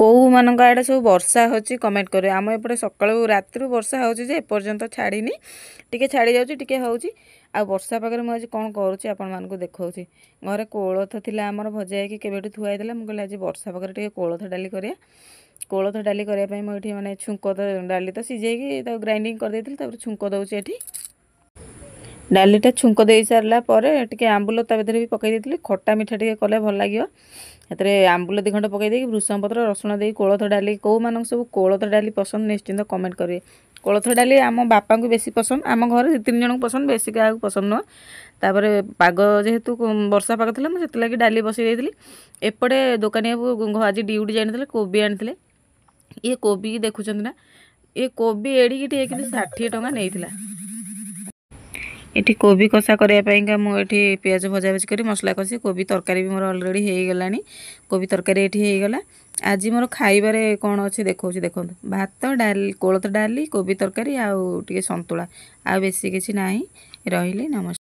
କୋଉ ମାନଙ୍କ ଆଡ଼େ ସବୁ ବର୍ଷା ହେଉଛି କମେଣ୍ଟ କରିବେ। ଆମ ଏପଟେ ସକାଳୁ ରାତିରୁ ବର୍ଷା ହେଉଛି ଯେ ଏପର୍ଯ୍ୟନ୍ତ ଛାଡ଼ିନି, ଟିକେ ଛାଡ଼ି ଯାଉଛି ଟିକେ ହେଉଛି। ଆଉ ବର୍ଷା ପାଗରେ ମୁଁ ଆଜି କ'ଣ କରୁଛି ଆପଣମାନଙ୍କୁ ଦେଖାଉଛି। ଘରେ କୋଳଥ ଥିଲା ଆମର ଭଜା ହେଇକି କେବେଠୁ ଥୁଆ ହେଇଥିଲା। ମୁଁ କହିଲି ଆଜି ବର୍ଷା ପାଗରେ ଟିକେ କୋଳଥ ଡାଲି କରିବା। କୋଳଥ ଡାଲି କରିବା ପାଇଁ ମୁଁ ଏଠି ମାନେ ଛୁଙ୍କ ଡାଲି ତ ସିଝେଇକି ତାକୁ ଗ୍ରାଇଣ୍ଡିଙ୍ଗ କରିଦେଇଥିଲି, ତାପରେ ଛୁଙ୍କ ଦେଉଛି ଏଠି। ଡାଲିଟା ଛୁଙ୍କ ଦେଇ ସାରିଲା ପରେ ଟିକେ ଆମ୍ବୁଲ ତା ଭିତରେ ବି ପକାଇ ଦେଇଥିଲି। ଖଟା ମିଠା ଟିକେ କଲେ ଭଲ ଲାଗିବ। ସେଥିରେ ଆମ୍ବୁଲ 2 ଖଣ୍ଡ ପକାଇ ଦେଇକି ଭୃଷଙ୍ଗ ପତ୍ର ରସୁଣ ଦେଇ କୋଳଥ ଡାଲି, କେଉଁମାନଙ୍କୁ ସବୁ କୋଳଥ ଡାଲି ପସନ୍ଦ ନିଶ୍ଚିନ୍ତ କମେଣ୍ଟ କରିବେ। କୋଳଥ ଡାଲି ଆମ ବାପାଙ୍କୁ ବେଶୀ ପସନ୍ଦ, ଆମ ଘରେ 2-3 ଜଣଙ୍କୁ ପସନ୍ଦ, ବେଶୀ କାହାକୁ ପସନ୍ଦ ନୁହଁ। ତାପରେ ପାଗ ଯେହେତୁ ବର୍ଷା ପାଗ ଥିଲା ମୁଁ ସେଥିଲାଗି ଡାଲି ବସାଇ ଦେଇଥିଲି। ଏପଟେ ଦୋକାନୀବାବୁ ଆଜି ଡ୍ୟୁଟି ଯାଇନଥିଲେ, କୋବି ଆଣିଥିଲେ। ଇଏ କୋବି ଦେଖୁଛନ୍ତି ନା, ଏ କୋବି ଏଡ଼ିକି ଟିକେ କିନ୍ତୁ 60 ଟଙ୍କା ନେଇଥିଲା। ଏଠି କୋବି କଷା କରିବା ପାଇଁକା ମୁଁ ଏଠି ପିଆଜ ଭଜାଭଜି କରି ମସଲା କଷି, କୋବି ତରକାରୀ ବି ମୋର ଅଲରେଡ଼ି ହେଇଗଲାଣି। କୋବି ତରକାରୀ ଏଠି ହେଇଗଲା। ଆଜି ମୋର ଖାଇବାରେ କ'ଣ ଅଛି ଦେଖାଉଛି ଦେଖନ୍ତୁ। ଭାତ, ଡାଲି, କୋଳଥ ଡାଲି, କୋବି ତରକାରୀ ଆଉ ଟିକେ ସନ୍ତୁଳା, ଆଉ ବେଶୀ କିଛି ନାହିଁ। ରହିଲି, ନମସ୍କାର।